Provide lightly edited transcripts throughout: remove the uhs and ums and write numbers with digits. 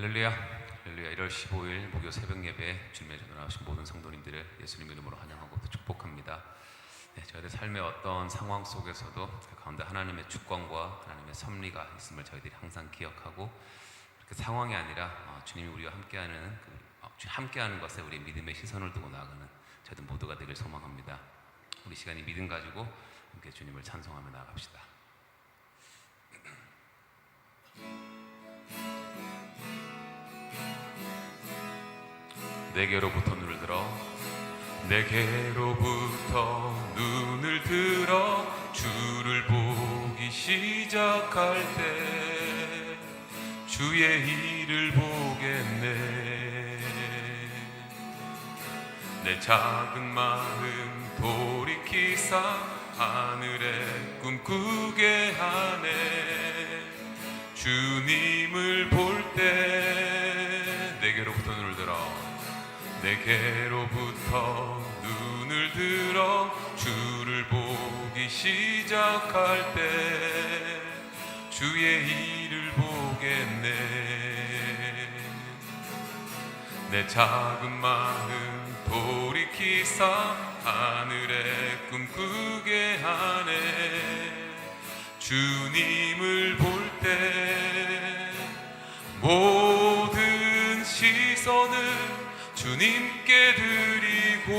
할렐루야, 할렐루야. 1월 15일 목요 새벽 예배에 주님의 전에 나오신 모든 성도님들을 예수님 이름으로 환영하고 또 축복합니다. 저희들 삶의 어떤 상황 속에서도 그 가운데 하나님의 주권과 하나님의 섭리가 있음을 저희들이 항상 기억하고, 그 상황이 아니라 주님이 우리와 함께하는 것에 우리 믿음의 시선을 두고 나아가는 저희들 모두가 되길 소망합니다. 우리 시간이 믿음 가지고 함께 주님을 찬송하며 나아갑시다. 내게로부터 눈을 들어, 내게로부터 눈을 들어 주를 보기 시작할 때 주의 일을 보겠네. 내 작은 마음 돌이키사 하늘에 꿈꾸게 하네. 주님을 볼 때 내게로부터 눈을 들어, 내게로부터 눈을 들어 주를 보기 시작할 때 주의 일을 보겠네. 내 작은 마음 돌이키사 하늘에 꿈꾸게 하네. 주님을 볼 때 모든 시선을 주님께 드리고,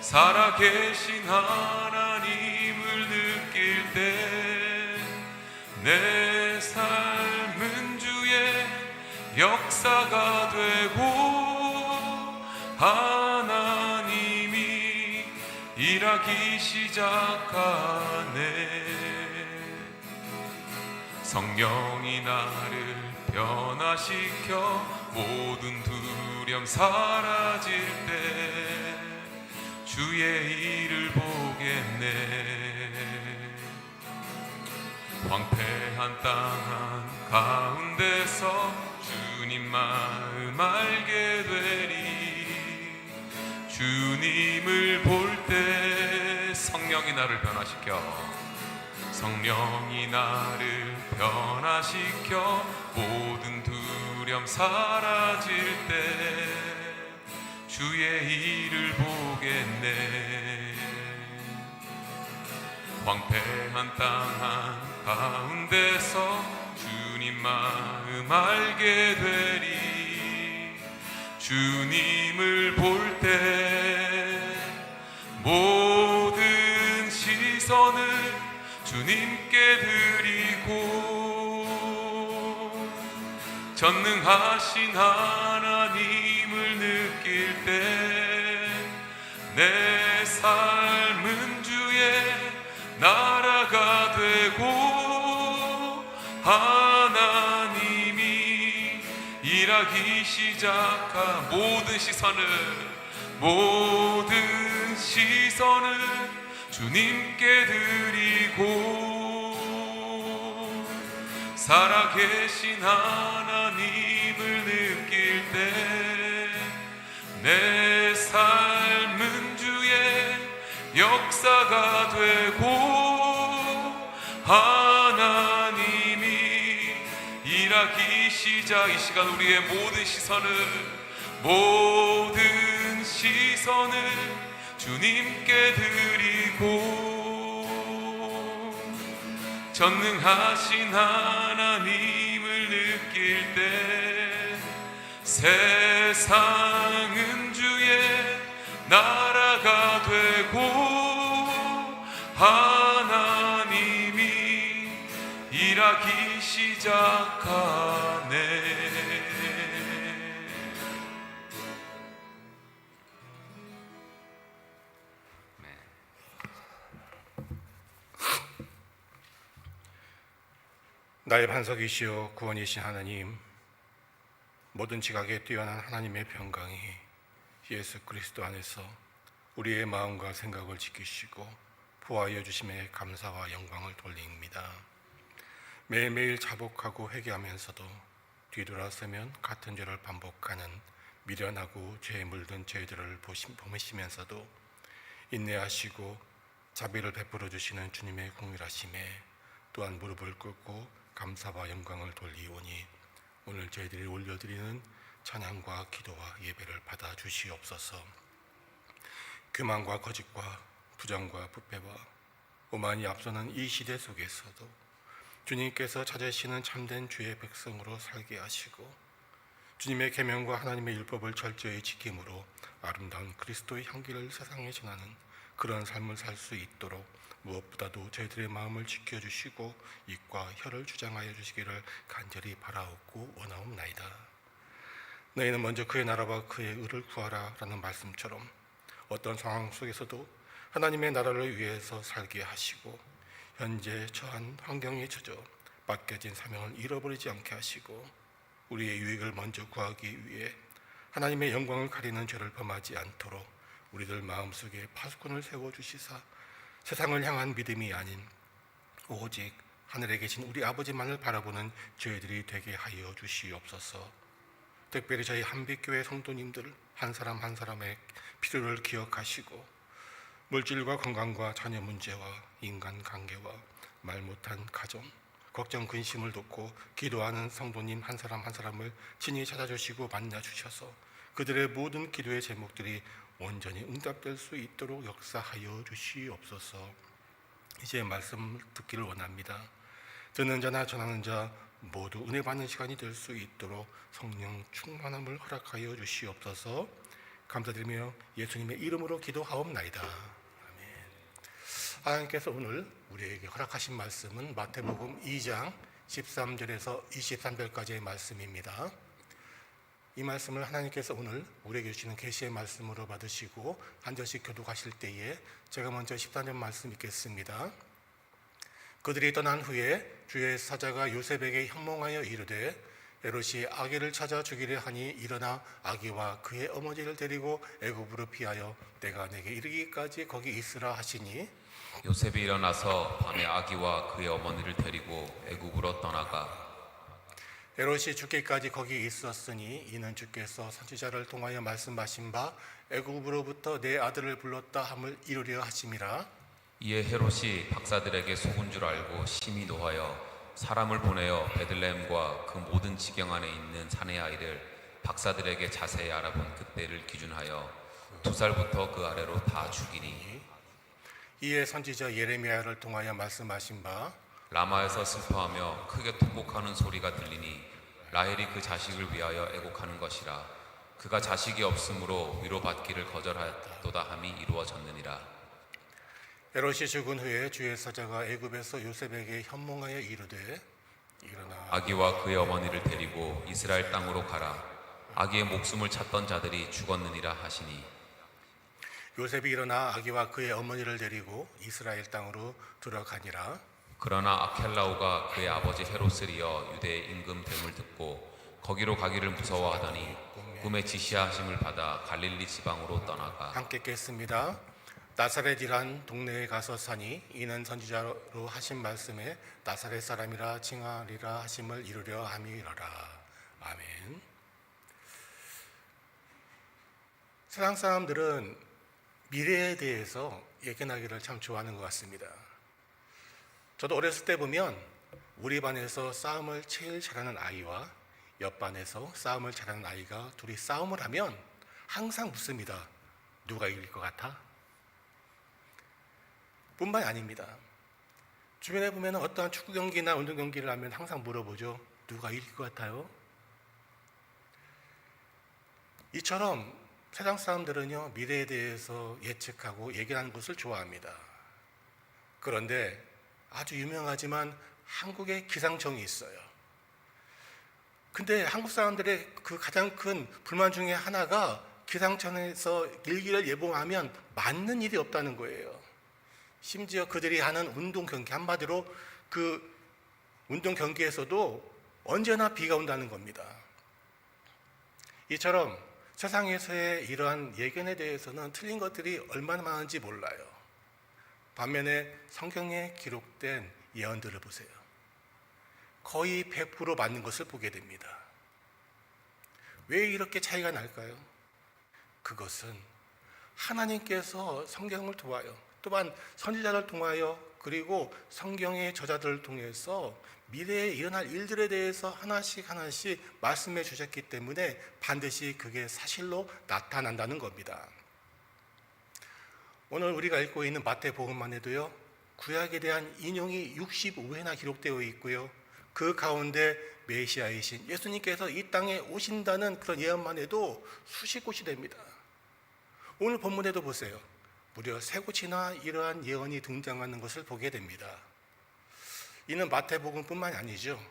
살아계신 하나님을 느낄 때 내 삶은 주의 역사가 되고 하나님이 일하기 시작하네. 성령이 나를 변화시켜 모든 두려움 사라질 때 주의 일을 보겠네. 황폐한 땅 가운데서 주님 마음 알게 되리. 주님을 볼 때 성령이 나를 변화시켜, 성령이 나를 변화시켜 모든 두려움 사라질 때 주의 일을 보겠네. 황폐한 땅 가운데서 주님 마음 알게 되리. 주님을 볼 때 모든 시선을 주님께 드리고, 전능하신 하나님을 느낄 때 내 삶은 주의 나라가 되고 하나님이 일하기 시작한 모든 시선을 주님께 드리고, 살아계신 하나님을 느낄 때 내 삶은 주의 역사가 되고 하나님이 일하기 시작. 이 시간 우리의 모든 시선을 주님께 드리고, 전능하신 하나님을 느낄 때 세상은 주의 나라가 되고 하나님이 일하기 시작하네. 나의 반석이시여 구원이신 하나님, 모든 지각에 뛰어난 하나님의 평강이 예수 그리스도 안에서 우리의 마음과 생각을 지키시고 보호하여 주심에 감사와 영광을 돌립니다. 매일매일 자복하고 회개하면서도 뒤돌아서면 같은 죄를 반복하는 미련하고 죄에 물든 저희들을 보시면서도 인내하시고 자비를 베풀어 주시는 주님의 긍휼하심에 또한 무릎을 꿇고 감사와 영광을 돌리오니 오늘 저희들이 올려드리는 찬양과 기도와 예배를 받아 주시옵소서. 교만과 거짓과 부정과 부패와 오만이 앞서는 이 시대 속에서도 주님께서 찾으시는 참된 주의 백성으로 살게 하시고 주님의 계명과 하나님의 율법을 철저히 지킴으로 아름다운 그리스도의 향기를 세상에 전하는 그런 삶을 살 수 있도록 무엇보다도 저희들의 마음을 지켜주시고 입과 혀를 주장하여 주시기를 간절히 바라옵고 원하옵나이다. 너희는 먼저 그의 나라와 그의 의를 구하라 라는 말씀처럼 어떤 상황 속에서도 하나님의 나라를 위해서 살게 하시고 현재 처한 환경에 처져 맡겨진 사명을 잃어버리지 않게 하시고 우리의 유익을 먼저 구하기 위해 하나님의 영광을 가리는 죄를 범하지 않도록 우리들 마음속에 파수꾼을 세워주시사 세상을 향한 믿음이 아닌 오직 하늘에 계신 우리 아버지만을 바라보는 저희들이 되게 하여 주시옵소서. 특별히 저희 한빛교회 성도님들 한 사람 한 사람의 필요를 기억하시고 물질과 건강과 자녀 문제와 인간관계와 말 못한 가정, 걱정 근심을 돕고 기도하는 성도님 한 사람 한 사람을 친히 찾아주시고 만나주셔서 그들의 모든 기도의 제목들이 온전히 응답될 수 있도록 역사하여 주시옵소서. 이제 말씀을 듣기를 원합니다. 듣는 자나 전하는 자 모두 은혜 받는 시간이 될 수 있도록 성령 충만함을 허락하여 주시옵소서. 감사드리며 예수님의 이름으로 기도하옵나이다. 아멘. 하나님께서 오늘 우리에게 허락하신 말씀은 마태복음 2장 13절에서 23절까지의 말씀입니다. 이 말씀을 하나님께서 오늘 우리에게 주시는 계시의 말씀으로 받으시고 한 절씩 교독하실 때에 제가 먼저 14절 말씀 읽겠습니다. 그들이 떠난 후에 주의 사자가 요셉에게 현몽하여 이르되 헤롯이 아기를 찾아 죽이려 하니 일어나 아기와 그의 어머니를 데리고 애굽으로 피하여 내가 내게 이르기까지 거기 있으라 하시니 요셉이 일어나서 밤에 아기와 그의 어머니를 데리고 애굽으로 떠나가 헤롯이 죽기까지 거기 있었으니 이는 주께서 선지자를 통하여 말씀하신 바 애굽으로부터 내 아들을 불렀다 함을 이루려 하심이라. 이에 헤롯이 박사들에게 속은 줄 알고 심히 노하여 사람을 보내어 베들레헴과 그 모든 지경 안에 있는 사내 아이를 박사들에게 자세히 알아본 그때를 기준하여 2살부터 그 아래로 다 죽이니 이에 선지자 예레미야를 통하여 말씀하신 바 라마에서 슬퍼하며 크게 통곡하는 소리가 들리니 라헬이 그 자식을 위하여 애곡하는 것이라. 그가 자식이 없으므로 위로받기를 거절하였도다 함이 이루어졌느니라. 헤롯이 죽은 후에 주의 사자가 애굽에서 요셉에게 현몽하여 이르되 일어나 아기와 그의 어머니를 데리고 이스라엘 땅으로 가라. 아기의 목숨을 찾던 자들이 죽었느니라 하시니 요셉이 일어나 아기와 그의 어머니를 데리고 이스라엘 땅으로 들어가니라. 그러나 아켈라오가 그의 아버지 헤롯을 이어 유대의 임금됨을 듣고 거기로 가기를 무서워하더니 꿈에 지시하심을 받아 갈릴리 지방으로 떠나가 함께 읽겠습니다. 나사렛이란 동네에 가서 사니 이는 선지자로 하신 말씀에 나사렛 사람이라 칭하리라 하심을 이루려 함이러라. 아멘. 세상 사람들은 미래에 대해서 예견하기를 참 좋아하는 것 같습니다. 저도 어렸을 때 보면 우리 반에서 싸움을 제일 잘하는 아이와 옆 반에서 싸움을 잘하는 아이가 둘이 싸움을 하면 항상 묻습니다. 누가 이길 것 같아? 뿐만이 아닙니다. 주변에 보면 어떠한 축구 경기나 운동 경기를 하면 항상 물어보죠. 누가 이길 것 같아요? 이처럼 세상 사람들은요, 미래에 대해서 예측하고 예견하는 것을 좋아합니다. 그런데 아주 유명하지만 한국에 기상청이 있어요. 근데 한국 사람들의 그 가장 큰 불만 중에 하나가 기상청에서 일기를 예보하면 맞는 일이 없다는 거예요. 심지어 그들이 하는 운동 경기, 한마디로 그 운동 경기에서도 언제나 비가 온다는 겁니다. 이처럼 세상에서의 이러한 예견에 대해서는 틀린 것들이 얼마나 많은지 몰라요. 반면에 성경에 기록된 예언들을 보세요. 거의 100% 맞는 것을 보게 됩니다. 왜 이렇게 차이가 날까요? 그것은 하나님께서 성경을 통하여 또한 선지자를 통하여 그리고 성경의 저자들을 통해서 미래에 일어날 일들에 대해서 하나씩 하나씩 말씀해 주셨기 때문에 반드시 그게 사실로 나타난다는 겁니다. 오늘 우리가 읽고 있는 마태복음만 해도요, 구약에 대한 인용이 65회나 기록되어 있고요, 그 가운데 메시아이신 예수님께서 이 땅에 오신다는 그런 예언만 해도 수십 곳이 됩니다. 오늘 본문에도 보세요. 무려 세 곳이나 이러한 예언이 등장하는 것을 보게 됩니다. 이는 마태복음뿐만이 아니죠.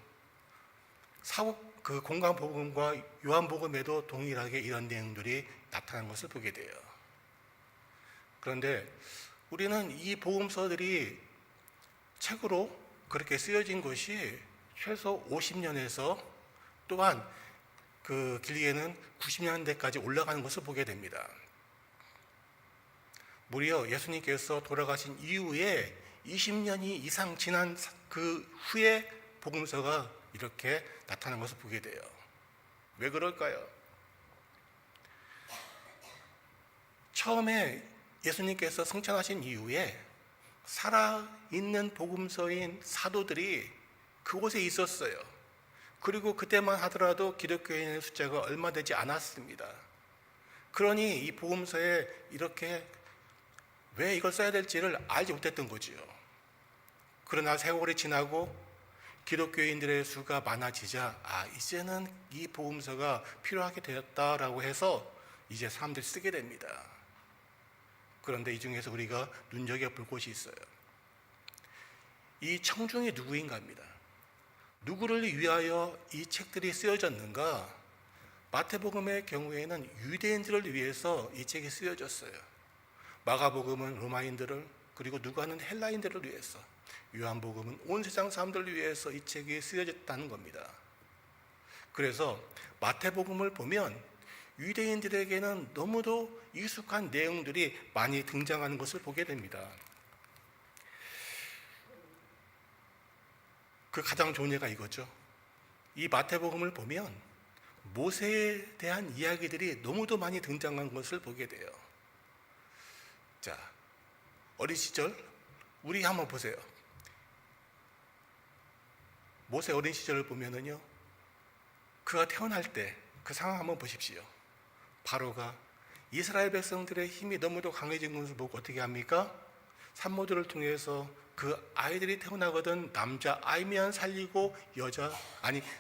그 공강복음과 요한복음에도 동일하게 이런 내용들이 나타난 것을 보게 돼요. 그런데 우리는 이 복음서들이 책으로 그렇게 쓰여진 것이 최소 50년에서 또한 그 길게는 90년대까지 올라가는 것을 보게 됩니다. 무려 예수님께서 돌아가신 이후에 20년이 이상 지난 그 후에 복음서가 이렇게 나타난 것을 보게 돼요. 왜 그럴까요? 처음에 예수님께서 승천하신 이후에 살아있는 복음서인 사도들이 그곳에 있었어요. 그리고 그때만 하더라도 기독교인의 숫자가 얼마 되지 않았습니다. 그러니 이 복음서에 이렇게 왜 이걸 써야 될지를 알지 못했던 거지요. 그러나 세월이 지나고 기독교인들의 수가 많아지자 이제는 이 복음서가 필요하게 되었다라고 해서 이제 사람들이 쓰게 됩니다. 그런데 이 중에서 우리가 눈여겨볼 곳이 있어요. 이 청중이 누구인가 합니다. 누구를 위하여 이 책들이 쓰여졌는가? 마태복음의 경우에는 유대인들을 위해서 이 책이 쓰여졌어요. 마가복음은 로마인들을, 그리고 누가는 헬라인들을 위해서, 요한복음은 온 세상 사람들을 위해서 이 책이 쓰여졌다는 겁니다. 그래서 마태복음을 보면 유대인들에게는 너무도 익숙한 내용들이 많이 등장하는 것을 보게 됩니다. 그 가장 좋은 예가 이거죠. 이 마태복음을 보면 모세에 대한 이야기들이 너무도 많이 등장한 것을 보게 돼요. 자, 어린 시절 우리 한번 보세요. 모세 어린 시절을 보면은요, 그가 태어날 때 그 상황 한번 보십시오. 바로가 이스라엘 백성들의 힘이 너무도 강해진 것을 보고 어떻게 합니까? 산모들을 통해서 그 아이들이 태어나거든 남자아이면 살리고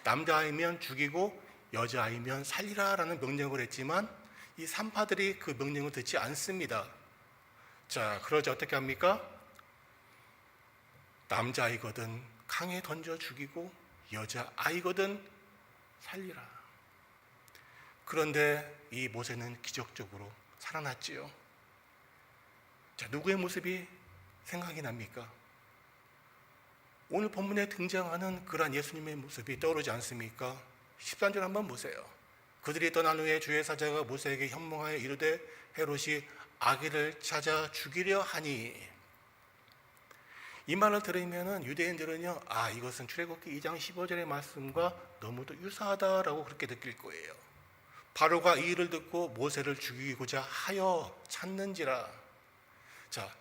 남자아이면 죽이고 여자아이면 살리라라는 명령을 했지만 이 산파들이 그 명령을 듣지 않습니다. 자, 그러자 어떻게 합니까? 남자아이거든 강에 던져 죽이고 여자아이거든 살리라. 그런데 이 모세는 기적적으로 살아났지요. 자, 누구의 모습이 생각이 납니까? 오늘 본문에 등장하는 그러한 예수님의 모습이 떠오르지 않습니까? 13절 한번 보세요. 그들이 떠난 후에 주의 사자가 모세에게 현몽하여 이르되 헤롯이 아기를 찾아 죽이려 하니. 이 말을 들으면 유대인들은요, 이것은 출애굽기 2장 15절의 말씀과 너무도 유사하다라고 그렇게 느낄 거예요. 바로가 이 일을 듣고 모세를 죽이고자 하여 찾는지라. 자,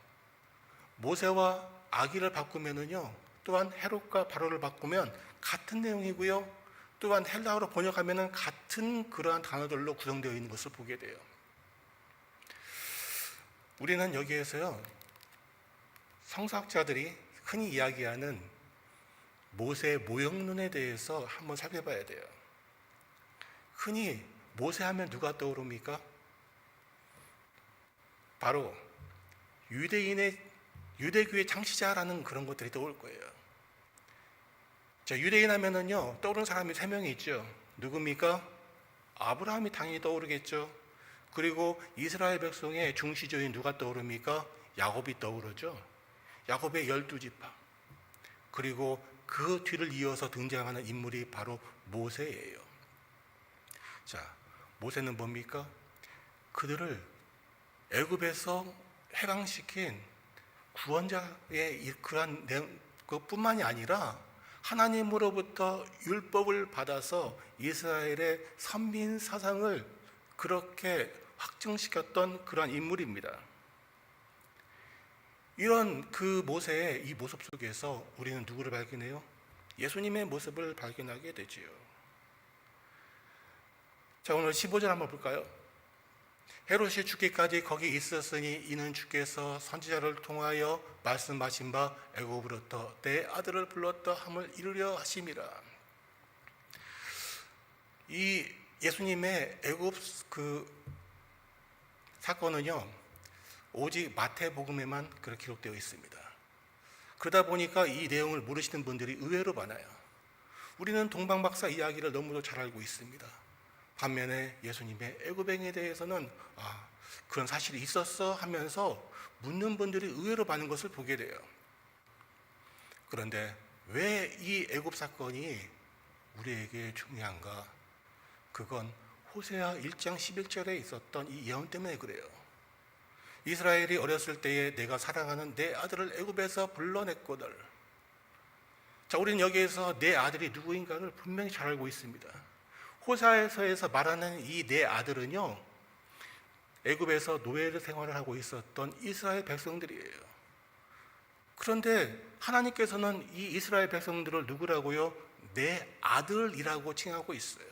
모세와 아기를 바꾸면은요, 또한 헤롯과 바로를 바꾸면 같은 내용이고요, 또한 헬라어로 번역하면은 같은 그러한 단어들로 구성되어 있는 것을 보게 돼요. 우리는 여기에서요, 성서학자들이 흔히 이야기하는 모세의 모형론에 대해서 한번 살펴봐야 돼요. 흔히 모세하면 누가 떠오릅니까? 바로 유대교의 창시자라는 그런 것들이 떠올 거예요. 자, 유대인 하면은요, 떠오르는 사람이 3명이 있죠. 누굽니까? 아브라함이 당연히 떠오르겠죠. 그리고 이스라엘 백성의 중시조인 누가 떠오릅니까? 야곱이 떠오르죠. 야곱의 12지파. 그리고 그 뒤를 이어서 등장하는 인물이 바로 모세예요. 자, 모세는 뭡니까? 그들을 애굽에서 해방시킨 구원자의 그러한 그뿐만이 아니라 하나님으로부터 율법을 받아서 이스라엘의 선민 사상을 그렇게 확증시켰던 그러한 인물입니다. 이런 그 모세의 이 모습 속에서 우리는 누구를 발견해요? 예수님의 모습을 발견하게 되지요. 자, 오늘 15절 한번 볼까요? 헤롯이 죽기까지 거기 있었으니 이는 주께서 선지자를 통하여 말씀하신 바 애굽으로부터 내 아들을 불렀다 함을 이루려 하심이라. 이 예수님의 애굽 그 사건은요, 오직 마태복음에만 그렇게 기록되어 있습니다. 그러다 보니까 이 내용을 모르시는 분들이 의외로 많아요. 우리는 동방박사 이야기를 너무도 잘 알고 있습니다. 반면에 예수님의 애굽행에 대해서는 그런 사실이 있었어 하면서 묻는 분들이 의외로 많은 것을 보게 돼요. 그런데 왜 이 애굽 사건이 우리에게 중요한가? 그건 호세아 1장 11절에 있었던 이 예언 때문에 그래요. 이스라엘이 어렸을 때에 내가 사랑하는 내 아들을 애굽에서 불러냈거늘. 자, 우리는 여기에서 내 아들이 누구인가를 분명히 잘 알고 있습니다. 호세아서에서 말하는 이 내 아들은요, 애굽에서 노예 생활을 하고 있었던 이스라엘 백성들이에요. 그런데 하나님께서는 이 이스라엘 백성들을 누구라고요? 내 아들이라고 칭하고 있어요.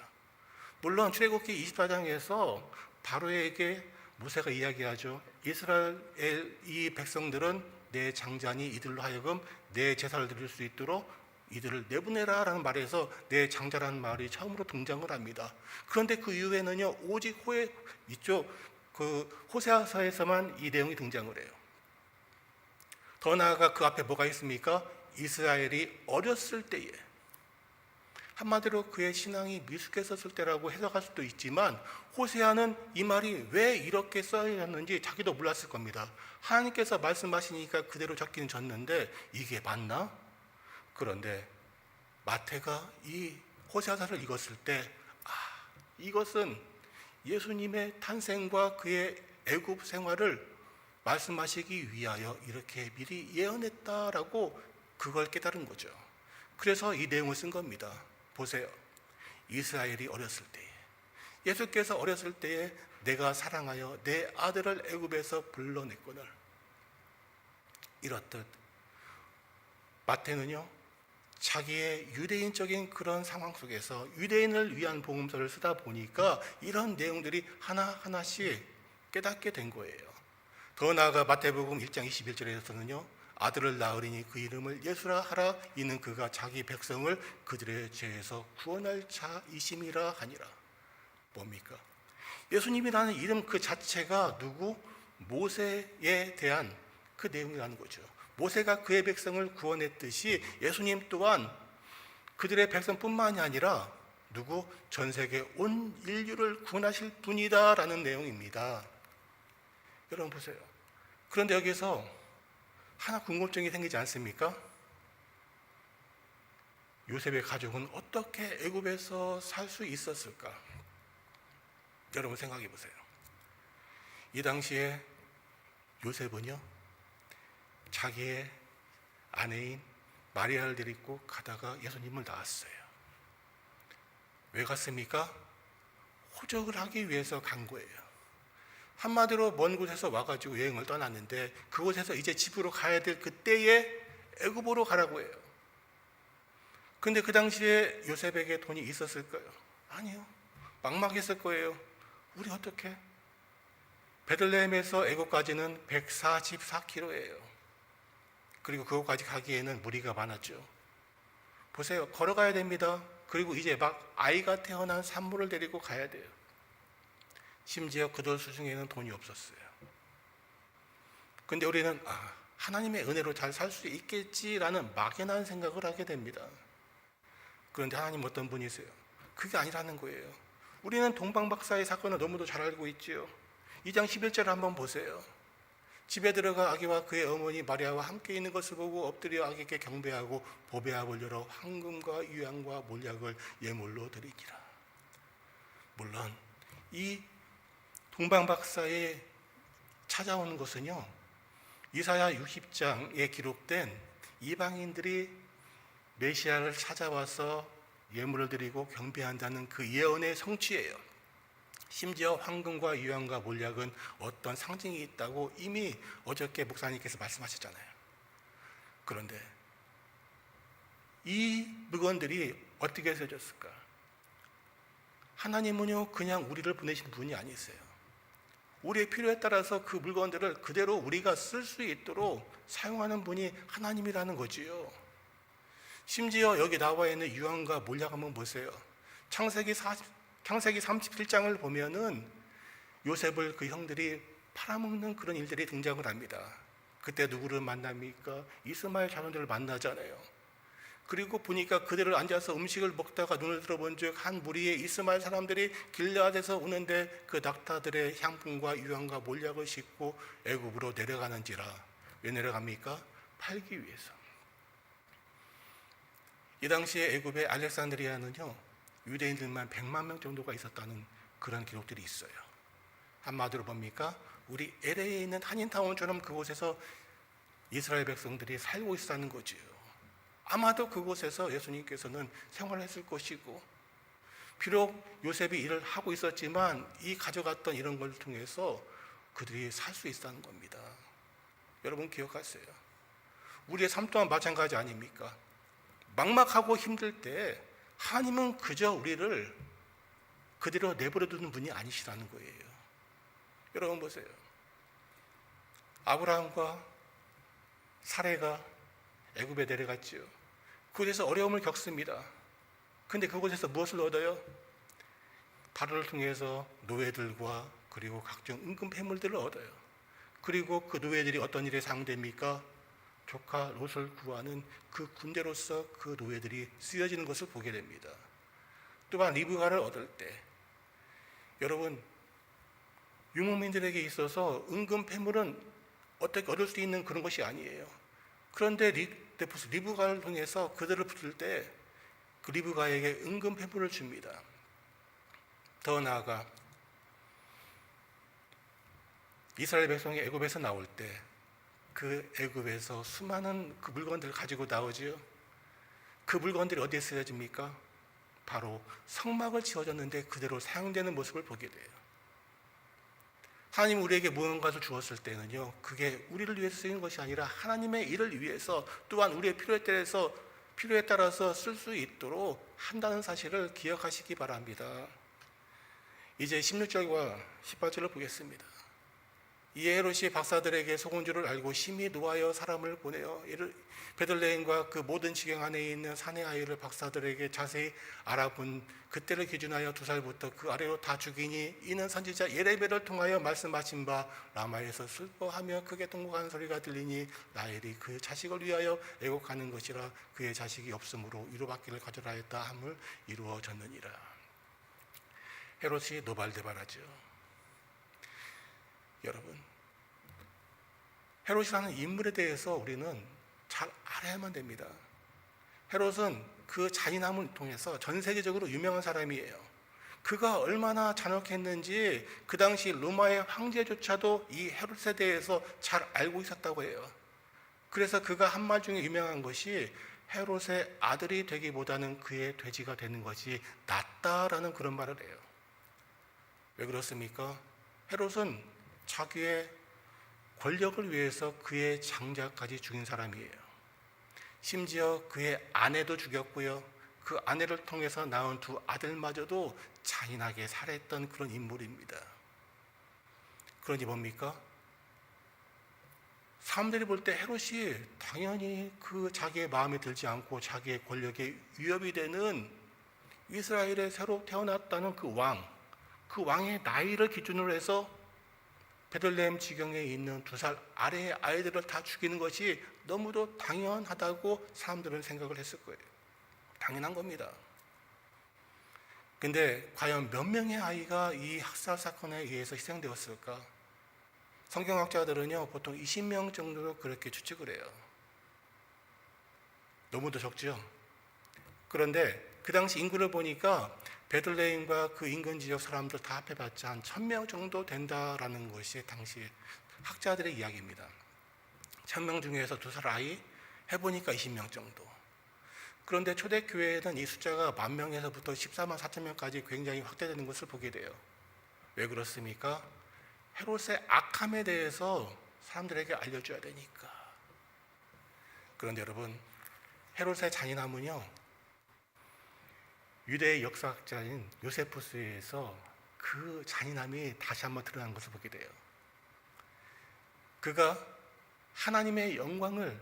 물론 출애굽기 24장에서 바로에게 모세가 이야기하죠. 이스라엘 이 백성들은 내 장자니 이들로 하여금 내 제사를 드릴 수 있도록 이들을 내보내라 라는 말에서 내 장자라는 말이 처음으로 등장을 합니다. 그런데 그 이후에는요, 오직 이쪽 그 호세아서에서만 이 내용이 등장을 해요. 더 나아가 그 앞에 뭐가 있습니까? 이스라엘이 어렸을 때에, 한마디로 그의 신앙이 미숙했었을 때라고 해석할 수도 있지만, 호세아는 이 말이 왜 이렇게 써있는지 자기도 몰랐을 겁니다. 하나님께서 말씀하시니까 그대로 적기는 졌는데 이게 맞나? 그런데 마태가 이 호세아서를 읽었을 때 이것은 예수님의 탄생과 그의 애굽 생활을 말씀하시기 위하여 이렇게 미리 예언했다라고 그걸 깨달은 거죠. 그래서 이 내용을 쓴 겁니다. 보세요. 이스라엘이 어렸을 때에, 예수께서 어렸을 때에 내가 사랑하여 내 아들을 애굽에서 불러냈거늘. 이렇듯 마태는요, 자기의 유대인적인 그런 상황 속에서 유대인을 위한 복음서를 쓰다 보니까 이런 내용들이 하나하나씩 깨닫게 된 거예요. 더 나아가 마태복음 1장 21절에서는요, 아들을 낳으리니 그 이름을 예수라 하라. 이는 그가 자기 백성을 그들의 죄에서 구원할 자이심이라 하니라. 뭡니까? 예수님이라는 이름 그 자체가 누구? 모세에 대한 그 내용이라는 거죠. 모세가 그의 백성을 구원했듯이 예수님 또한 그들의 백성뿐만이 아니라 누구? 전 세계 온 인류를 구원하실 분이다라는 내용입니다. 여러분 보세요. 그런데 여기서 하나 궁금증이 생기지 않습니까? 요셉의 가족은 어떻게 애굽에서 살 수 있었을까? 여러분 생각해 보세요. 이 당시에 요셉은요, 자기의 아내인 마리아를 데리고 가다가 예수님을 낳았어요. 왜 갔습니까? 호적을 하기 위해서 간 거예요. 한마디로 먼 곳에서 와가지고 여행을 떠났는데 그곳에서 이제 집으로 가야 될 그때에 애굽으로 가라고 해요. 근데 그 당시에 요셉에게 돈이 있었을까요? 아니요. 막막했을 거예요. 우리 어떻게? 베들레헴에서 애굽까지는 144km예요. 그리고 그곳까지 가기에는 무리가 많았죠. 보세요. 걸어가야 됩니다. 그리고 이제 막 아이가 태어난 산모를 데리고 가야 돼요. 심지어 그들 수중에는 돈이 없었어요. 근데 우리는 하나님의 은혜로 잘 살 수 있겠지라는 막연한 생각을 하게 됩니다. 그런데 하나님 어떤 분이세요? 그게 아니라는 거예요. 우리는 동방박사의 사건을 너무도 잘 알고 있지요. 2장 11절 한번 보세요. 집에 들어가 아기와 그의 어머니 마리아와 함께 있는 것을 보고 엎드려 아기께 경배하고 보배압을 열어 황금과 유향과 몰약을 예물로 드리니라. 물론 이 동방박사에 찾아오는 것은요, 이사야 60장에 기록된 이방인들이 메시아를 찾아와서 예물을 드리고 경배한다는 그 예언의 성취예요. 심지어 황금과 유황과 몰약은 어떤 상징이 있다고 이미 어저께 목사님께서 말씀하셨잖아요. 그런데 이 물건들이 어떻게 세졌을까? 하나님은요 그냥 우리를 보내신 분이 아니세요. 우리의 필요에 따라서 그 물건들을 그대로 우리가 쓸 수 있도록 사용하는 분이 하나님이라는 거지요. 심지어 여기 나와 있는 유황과 몰약 한번 보세요. 창세기 37장을 보면은 요셉을 그 형들이 팔아먹는 그런 일들이 등장을 합니다. 그때 누구를 만납니까? 이스마엘 자손들을 만나잖아요. 그리고 보니까 그들을 앉아서 음식을 먹다가 눈을 들어본 즉 한 무리의 이스마엘 사람들이 길르앗에서 오는데 그 낙타들의 향품과 유황과 몰약을 싣고 애굽으로 내려가는지라. 왜 내려갑니까? 팔기 위해서. 이 당시에 애굽의 알렉산드리아는요 유대인들만 100만 명 정도가 있었다는 그런 기록들이 있어요. 한마디로 뭡니까? 우리 LA에 있는 한인타운처럼 그곳에서 이스라엘 백성들이 살고 있었다는 거지요. 아마도 그곳에서 예수님께서는 생활했을 것이고, 비록 요셉이 일을 하고 있었지만 이 가져갔던 이런 걸 통해서 그들이 살 수 있었다는 겁니다. 여러분 기억하세요. 우리의 삶 또한 마찬가지 아닙니까? 막막하고 힘들 때 하나님은 그저 우리를 그대로 내버려 두는 분이 아니시라는 거예요. 여러분 보세요. 아브라함과 사레가 애굽에 내려갔지요. 그곳에서 어려움을 겪습니다. 근데 그곳에서 무엇을 얻어요? 바로를 통해서 노예들과 그리고 각종 은금 패물들을 얻어요. 그리고 그 노예들이 어떤 일에 사용됩니까? 조카 롯을 구하는 그 군대로서 그 노예들이 쓰여지는 것을 보게 됩니다. 또한 리브가를 얻을 때 여러분 유목민들에게 있어서 은금 패물은 어떻게 얻을 수 있는 그런 것이 아니에요. 그런데 리브가를 통해서 그들을 붙을 때 그 리브가에게 은금 패물을 줍니다. 더 나아가 이스라엘 백성이 애굽에서 나올 때 그 애굽에서 수많은 그 물건들을 가지고 나오지요. 그 물건들이 어디에 쓰여집니까? 바로 성막을 지어졌는데 그대로 사용되는 모습을 보게 돼요. 하나님 우리에게 무언가를 주었을 때는요 그게 우리를 위해서 쓰이는 것이 아니라 하나님의 일을 위해서 또한 우리의 필요에 따라서 쓸 수 있도록 한다는 사실을 기억하시기 바랍니다. 이제 16절과 18절을 보겠습니다. 이에 헤롯이 박사들에게 속은 줄을 알고 심히 노하여 사람을 보내어 베들레헴과 그 모든 지경 안에 있는 사내 아이를 박사들에게 자세히 알아본 그때를 기준하여 2살부터 그 아래로 다 죽이니 이는 선지자 예레미야를 통하여 말씀하신 바 라마에서 슬퍼하며 크게 통곡하는 소리가 들리니 라헬이 그 자식을 위하여 애곡하는 것이라 그의 자식이 없으므로 이루받기를 가져라 했다 함을 이루어졌느니라. 헤롯이 노발대발하죠. 여러분, 헤롯이라는 인물에 대해서 우리는 잘 알아야만 됩니다. 헤롯은 그 잔인함을 통해서 전 세계적으로 유명한 사람이에요. 그가 얼마나 잔혹했는지 그 당시 로마의 황제조차도 이 헤롯에 대해서 잘 알고 있었다고 해요. 그래서 그가 한 말 중에 유명한 것이 헤롯의 아들이 되기보다는 그의 돼지가 되는 것이 낫다라는 그런 말을 해요. 왜 그렇습니까? 헤롯은 자기의 권력을 위해서 그의 장자까지 죽인 사람이에요. 심지어 그의 아내도 죽였고요. 그 아내를 통해서 낳은 2 아들마저도 잔인하게 살해했던 그런 인물입니다. 그러니 뭡니까? 사람들이 볼 때 헤롯이 당연히 그 자기의 마음에 들지 않고 자기의 권력에 위협이 되는 이스라엘에 새로 태어났다는 그 왕의 나이를 기준으로 해서 베들레헴 지경에 있는 2살 아래의 아이들을 다 죽이는 것이 너무도 당연하다고 사람들은 생각을 했을 거예요. 당연한 겁니다. 근데 과연 몇 명의 아이가 이 학살 사건에 의해서 희생되었을까? 성경학자들은요 보통 20명 정도로 그렇게 추측을 해요. 너무도 적죠? 그런데 그 당시 인구를 보니까 베들레헴과 그 인근 지역 사람들 다 합해봤자 한 1000명 정도 된다라는 것이 당시 학자들의 이야기입니다. 1000명 중에서 2살 아이 해보니까 20명 정도. 그런데 초대교회에는 이 숫자가 10,000명에서부터 14만 4천 명까지 굉장히 확대되는 것을 보게 돼요. 왜 그렇습니까? 헤롯의 악함에 대해서 사람들에게 알려줘야 되니까. 그런데 여러분, 헤롯의 잔인함은요, 유대의 역사학자인 요세푸스에서 그 잔인함이 다시 한번 드러난 것을 보게 돼요. 그가 하나님의 영광을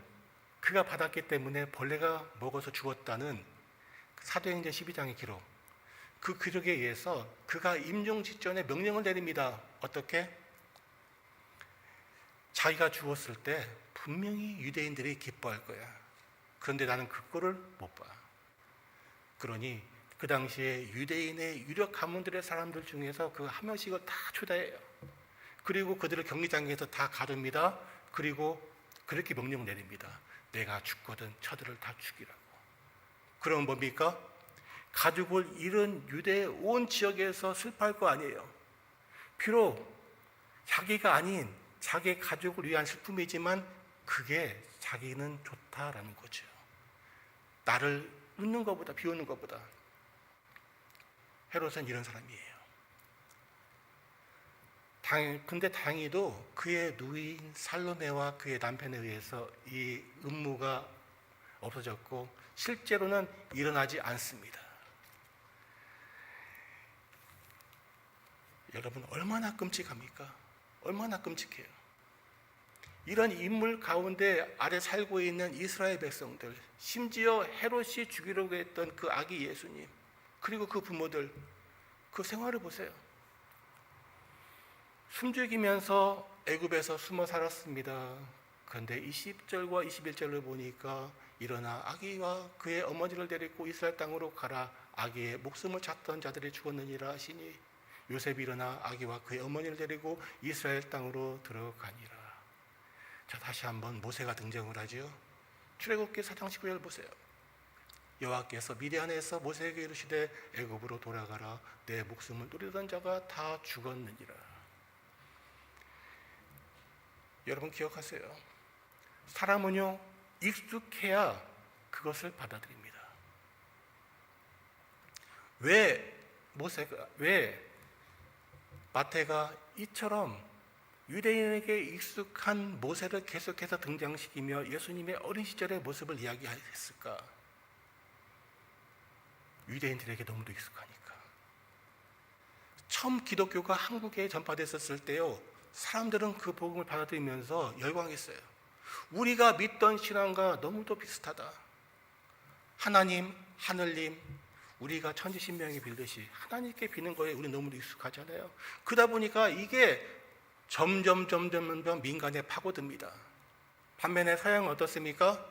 그가 받았기 때문에 벌레가 먹어서 죽었다는 사도행전 12장의 기록, 그 기록에 의해서 그가 임종 직전에 명령을 내립니다. 어떻게? 자기가 죽었을 때 분명히 유대인들이 기뻐할 거야. 그런데 나는 그거를 못 봐. 그러니 그 당시에 유대인의 유력 가문들의 사람들 중에서 그 한 명씩을 다 초대해요. 그리고 그들을 격리장에서 다 가둡니다. 그리고 그렇게 명령을 내립니다. 내가 죽거든 저들을 다 죽이라고. 그럼 뭡니까? 가족을 잃은 유대의 온 지역에서 슬퍼할 거 아니에요. 비록 자기가 아닌 자기의 가족을 위한 슬픔이지만 그게 자기는 좋다라는 거죠. 나를 웃는 것보다 비웃는 것보다. 헤롯은 이런 사람이에요. 근데 다행히도 그의 누이인 살로메와 그의 남편에 의해서 이 음모가 없어졌고 실제로는 일어나지 않습니다. 여러분, 얼마나 끔찍합니까? 얼마나 끔찍해요. 이런 인물 가운데 아래 살고 있는 이스라엘 백성들, 심지어 헤롯이 죽이려고 했던 그 아기 예수님, 그리고 그 부모들, 그 생활을 보세요. 숨죽이면서 애굽에서 숨어 살았습니다. 그런데 20절과 21절을 보니까 일어나 아기와 그의 어머니를 데리고 이스라엘 땅으로 가라. 아기의 목숨을 찾던 자들이 죽었느니라 하시니 요셉이 일어나 아기와 그의 어머니를 데리고 이스라엘 땅으로 들어가니라. 자, 다시 한번 모세가 등장을 하죠. 출애굽기 4장 19절 보세요. 여호와께서 미디안에서 모세에게 이르시되 애굽으로 돌아가라. 내 목숨을 노리던 자가 다 죽었느니라. 여러분 기억하세요. 사람은요, 익숙해야 그것을 받아들입니다. 왜 마태가 이처럼 유대인에게 익숙한 모세를 계속해서 등장시키며 예수님의 어린 시절의 모습을 이야기했을까? 유대인들에게 너무도 익숙하니까. 처음 기독교가 한국에 전파됐었을 때요, 사람들은 그 복음을 받아들이면서 열광했어요. 우리가 믿던 신앙과 너무도 비슷하다. 하나님, 하늘님, 우리가 천지신명에 빌듯이 하나님께 비는 거에 우리 너무도 익숙하잖아요. 그러다 보니까 이게 점점 민간에 파고듭니다. 반면에 서양은 어떻습니까?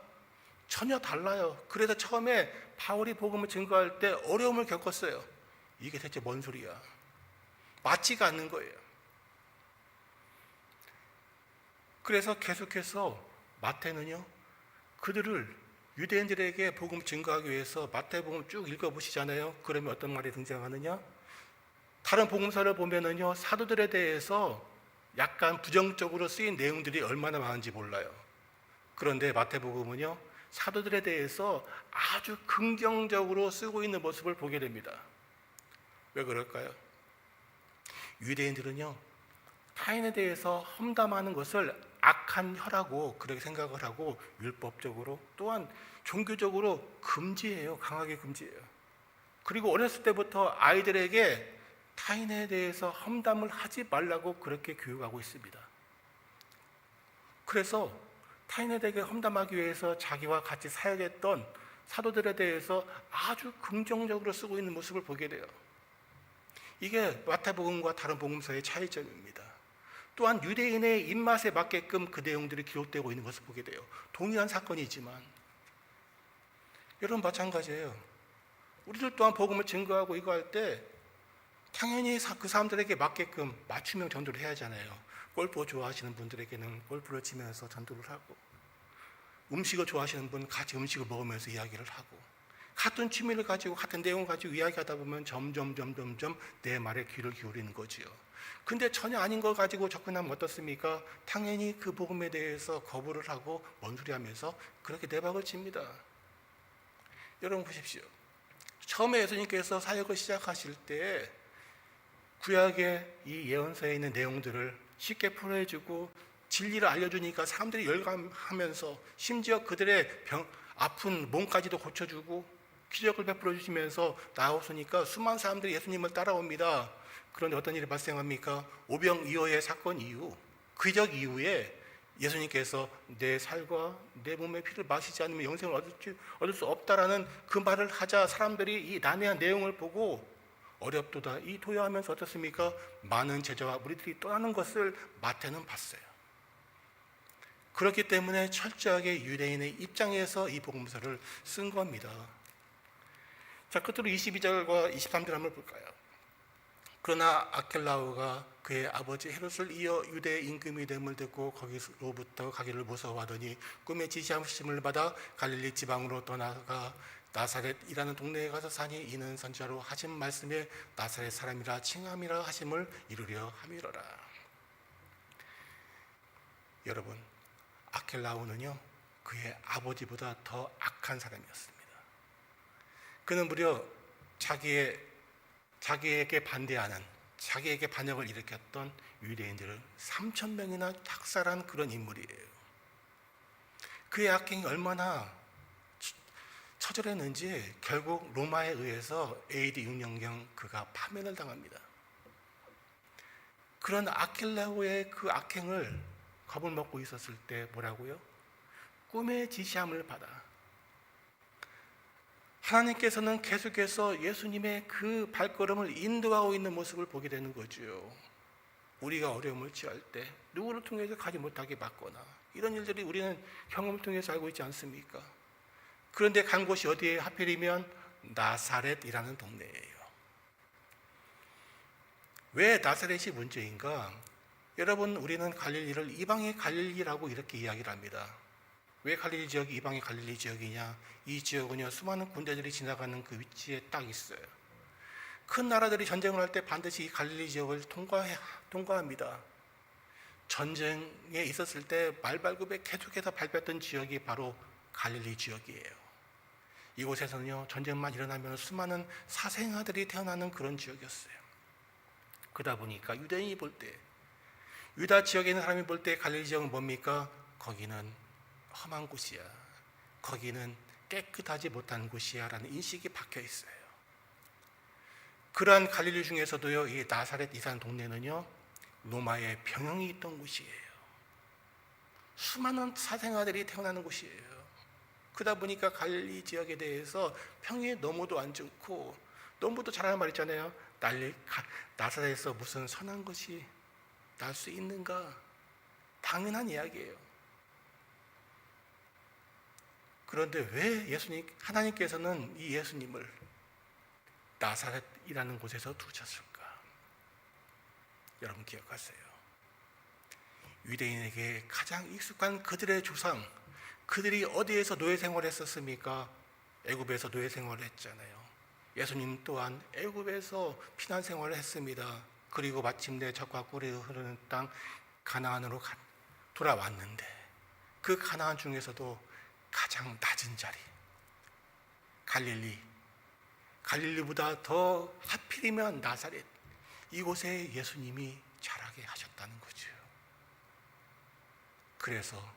전혀 달라요. 그래서 처음에 바울이 복음을 증거할 때 어려움을 겪었어요. 이게 대체 뭔 소리야? 맞지가 않는 거예요. 그래서 계속해서 마태는요, 그들을 유대인들에게 복음을 증거하기 위해서 마태복음 쭉 읽어보시잖아요. 그러면 어떤 말이 등장하느냐? 다른 복음서를 보면은요, 사도들에 대해서 약간 부정적으로 쓰인 내용들이 얼마나 많은지 몰라요. 그런데 마태복음은요, 사도들에 대해서 아주 긍정적으로 쓰고 있는 모습을 보게 됩니다. 왜 그럴까요? 유대인들은요, 타인에 대해서 험담하는 것을 악한 혀라고 그렇게 생각을 하고 율법적으로 또한 종교적으로 금지해요. 강하게 금지해요. 그리고 어렸을 때부터 아이들에게 타인에 대해서 험담을 하지 말라고 그렇게 교육하고 있습니다. 그래서 타인에 대해 험담하기 위해서 자기와 같이 사역했던 사도들에 대해서 아주 긍정적으로 쓰고 있는 모습을 보게 돼요. 이게 마태복음과 다른 복음서의 차이점입니다. 또한 유대인의 입맛에 맞게끔 그 내용들이 기록되고 있는 것을 보게 돼요. 동일한 사건이지만 여러분 마찬가지예요. 우리들 또한 복음을 증거하고 이거 할 때 당연히 그 사람들에게 맞게끔 맞춤형 전도를 해야 하잖아요. 골프 좋아하시는 분들에게는 골프를 치면서 전도를 하고, 음식을 좋아하시는 분 같이 음식을 먹으면서 이야기를 하고, 같은 취미를 가지고 같은 내용을 가지고 이야기하다 보면 점점 내 말에 귀를 기울이는 거지요. 근데 전혀 아닌 걸 가지고 접근하면 어떻습니까? 당연히 그 복음에 대해서 거부를 하고 뭔 소리 하면서 그렇게 내박을 칩니다. 여러분 보십시오. 처음에 예수님께서 사역을 시작하실 때 구약의 이 예언서에 있는 내용들을 쉽게 풀어주고 진리를 알려주니까 사람들이 열광하면서 심지어 그들의 아픈 몸까지도 고쳐주고 기적을 베풀어 주시면서 나오시니까 수많은 사람들이 예수님을 따라옵니다. 그런데 어떤 일이 발생합니까? 오병이어의 사건 이후, 기적 이후에 예수님께서 내 살과 내 몸의 피를 마시지 않으면 영생을 얻을 수 없다라는 그 말을 하자 사람들이 이 난해한 내용을 보고 어렵도다 이 도요하면서 어떻습니까? 많은 제자와 무리들이 떠나는 것을 마태는 봤어요. 그렇기 때문에 철저하게 유대인의 입장에서 이 복음서를 쓴 겁니다. 자, 끝으로 22절과 23절 한번 볼까요? 그러나 아켈라오가 그의 아버지 헤롯을 이어 유대 임금이 됨을 듣고 거기로부터 가기를 무서워하더니 꿈에 지시하심을 받아 갈릴리 지방으로 떠나가 나사렛이라는 동네에 가서 사니 이는 선지자로 하신 말씀에 나사렛 사람이라 칭함이라 하심을 이루려 함이로라. 여러분, 아켈라오는요 그의 아버지보다 더 악한 사람이었습니다. 그는 무려 자기에게 반대하는, 자기에게 반역을 일으켰던 유대인들을 3,000명이나 학살한 그런 인물이에요. 그의 악행이 얼마나 처절했는지 결국 로마에 의해서 AD 6년경 그가 파면을 당합니다. 그런 아킬라오의 그 악행을 겁을 먹고 있었을 때 뭐라고요? 꿈의 지시함을 받아 하나님께서는 계속해서 예수님의 그 발걸음을 인도하고 있는 모습을 보게 되는 거죠. 우리가 어려움을 취할 때 누구를 통해서 가지 못하게 막거나 이런 일들이 우리는 경험을 통해서 알고 있지 않습니까? 그런데 간 곳이 어디에 하필이면 나사렛이라는 동네예요. 왜 나사렛이 문제인가? 여러분, 우리는 갈릴리를 이방의 갈릴리라고 이렇게 이야기를 합니다. 왜 갈릴리 지역이 이방의 갈릴리 지역이냐? 이 지역은요 수많은 군대들이 지나가는 그 위치에 딱 있어요. 큰 나라들이 전쟁을 할 때 반드시 이 갈릴리 지역을 통과합니다. 전쟁에 있었을 때 말발굽에 계속해서 밟혔던 지역이 바로 갈릴리 지역이에요. 이곳에서는요 전쟁만 일어나면 수많은 사생아들이 태어나는 그런 지역이었어요. 그러다 보니까 유대인이 볼 때, 유다 지역에 있는 사람이 볼 때 갈릴리 지역은 뭡니까? 거기는 험한 곳이야, 거기는 깨끗하지 못한 곳이야 라는 인식이 박혀 있어요. 그러한 갈릴리 중에서도요 이 나사렛 이산 동네는요 로마의 병영이 있던 곳이에요. 수많은 사생아들이 태어나는 곳이에요. 그러다 보니까 갈릴리 지역에 대해서 평이 너무도 안 좋고, 너무도 잘하는 말 있잖아요. 나사렛에서 무슨 선한 것이 날 수 있는가? 당연한 이야기예요. 그런데 왜 하나님께서는 이 예수님을 나사렛이라는 곳에서 두셨을까? 여러분 기억하세요. 유대인에게 가장 익숙한 그들의 조상, 그들이 어디에서 노예 생활했었습니까? 애굽에서 노예 생활을 했잖아요. 예수님 또한 애굽에서 피난 생활을 했습니다. 그리고 마침내 젖과 꿀이 흐르는 땅 가나안으로 돌아왔는데 그 가나안 중에서도 가장 낮은 자리, 갈릴리보다 더 하필이면 나사렛, 이곳에 예수님이 자라게 하셨다는 거죠. 그래서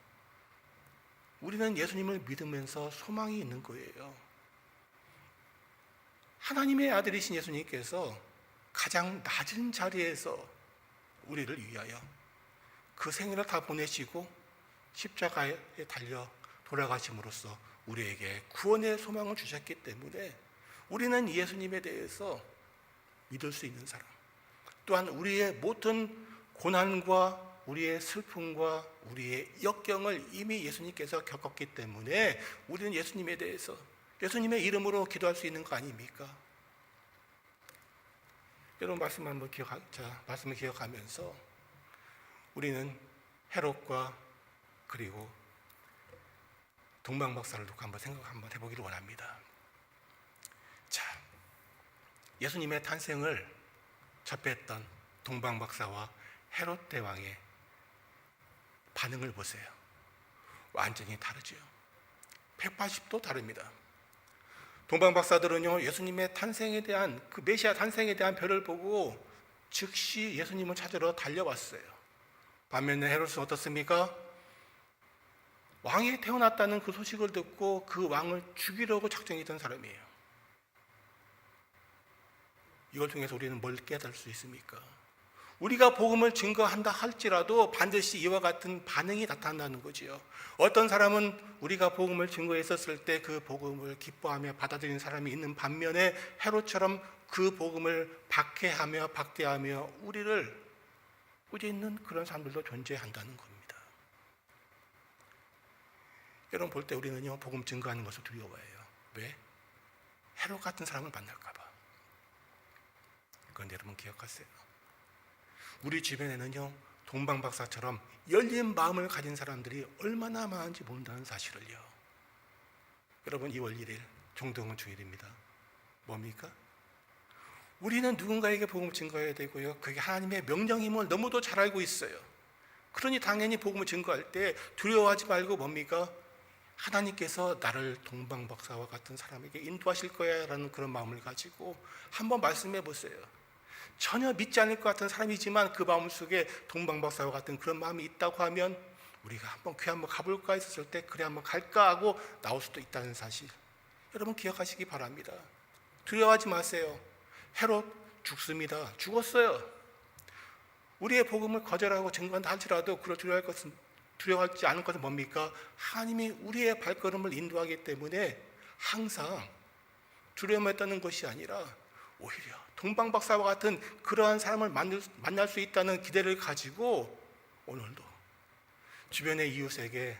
우리는 예수님을 믿으면서 소망이 있는 거예요. 하나님의 아들이신 예수님께서 가장 낮은 자리에서 우리를 위하여 그 생애를 다 보내시고 십자가에 달려 돌아가심으로써 우리에게 구원의 소망을 주셨기 때문에 우리는 예수님에 대해서 믿을 수 있는 사람, 또한 우리의 모든 고난과 우리의 슬픔과 우리의 역경을 이미 예수님께서 겪었기 때문에 우리는 예수님에 대해서 예수님의 이름으로 기도할 수 있는 거 아닙니까? 여러분 말씀을 기억하면서 우리는 헤롯과 그리고 동방박사를 놓고 한번 해보기를 원합니다. 자, 예수님의 탄생을 접했던 동방박사와 헤롯 대왕의 반응을 보세요. 완전히 다르죠. 180도 다릅니다. 동방박사들은요 예수님의 탄생에 대한 그 메시아 탄생에 대한 별을 보고 즉시 예수님을 찾으러 달려왔어요. 반면에 헤롯은 어떻습니까? 왕이 태어났다는 그 소식을 듣고 그 왕을 죽이려고 작정했던 사람이에요. 이걸 통해서 우리는 뭘 깨달을 수 있습니까? 우리가 복음을 증거한다 할지라도 반드시 이와 같은 반응이 나타난다는 거지요. 어떤 사람은 우리가 복음을 증거했었을 때 그 복음을 기뻐하며 받아들이는 사람이 있는 반면에 헤롯처럼 그 복음을 박해하며 박대하며 우리를 꾸짖는 그런 사람들도 존재한다는 겁니다. 여러분 볼 때 우리는요, 복음 증거하는 것을 두려워해요. 왜? 헤롯 같은 사람을 만날까 봐. 그런데 여러분 기억하세요. 우리 주변에는요, 동방박사처럼 열린 마음을 가진 사람들이 얼마나 많은지 모른다는 사실을요. 여러분 2월 1일 종동은 주일입니다. 뭡니까? 우리는 누군가에게 복음을 증거해야 되고요, 그게 하나님의 명령임을 너무도 잘 알고 있어요. 그러니 당연히 복음을 증거할 때 두려워하지 말고 뭡니까? 하나님께서 나를 동방박사와 같은 사람에게 인도하실 거야 라는 그런 마음을 가지고 한번 말씀해 보세요. 전혀 믿지 않을 것 같은 사람이지만 그 마음속에 동방박사와 같은 그런 마음이 있다고 하면 우리가 한번 귀 한번 가볼까 했었을 때 그래 한번 갈까 하고 나올 수도 있다는 사실, 여러분 기억하시기 바랍니다. 두려워하지 마세요. 헤롯 죽습니다. 죽었어요. 우리의 복음을 거절하고 증거한다 할지라도 그걸 두려워하지 않은 것은 뭡니까? 하나님이 우리의 발걸음을 인도하기 때문에 항상 두려움했다는 것이 아니라 오히려 동방박사와 같은 그러한 사람을 만날 수 있다는 기대를 가지고 오늘도 주변의 이웃에게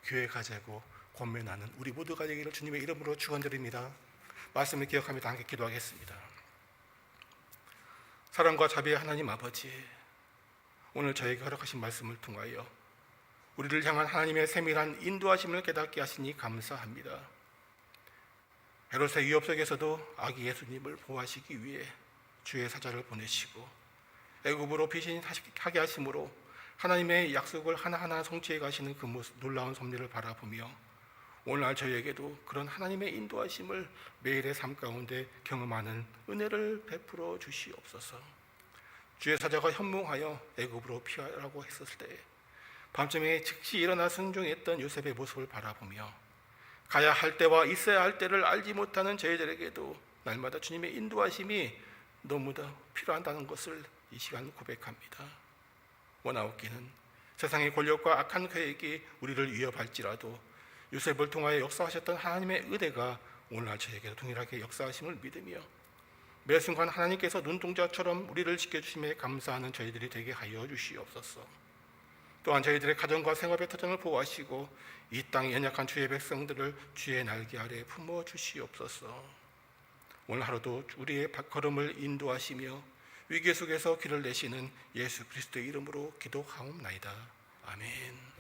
교회 가자고 권면하는 우리 모두가 되기를 주님의 이름으로 축원드립니다. 말씀을 기억하며 함께 기도하겠습니다. 사랑과 자비의 하나님 아버지, 오늘 저에게 허락하신 말씀을 통하여 우리를 향한 하나님의 세밀한 인도하심을 깨닫게 하시니 감사합니다. 헤롯의 위협 속에서도 아기 예수님을 보호하시기 위해 주의 사자를 보내시고 애굽으로 피신하게 하심으로 하나님의 약속을 하나하나 성취해 가시는 그 모습, 놀라운 섭리를 바라보며 오늘날 저희에게도 그런 하나님의 인도하심을 매일의 삶 가운데 경험하는 은혜를 베풀어 주시옵소서. 주의 사자가 현몽하여 애굽으로 피하라고 했었을 때 밤중에 즉시 일어나 순종했던 요셉의 모습을 바라보며 가야 할 때와 있어야 할 때를 알지 못하는 저희들에게도 날마다 주님의 인도하심이 너무나 필요하다는 것을 이 시간 고백합니다. 원하옵기는 세상의 권력과 악한 계획이 우리를 위협할지라도 요셉을 통하여 역사하셨던 하나님의 은혜가 오늘날 저에게도 동일하게 역사하심을 믿으며 매 순간 하나님께서 눈동자처럼 우리를 지켜주심에 감사하는 저희들이 되게 하여 주시옵소서. 또한 저희들의 가정과 생업의 터전을 보호하시고 이 땅의 연약한 주의 백성들을 주의 날개 아래 품어 주시옵소서. 오늘 하루도 우리의 발걸음을 인도하시며 위기 속에서 길을 내시는 예수 그리스도의 이름으로 기도하옵나이다. 아멘.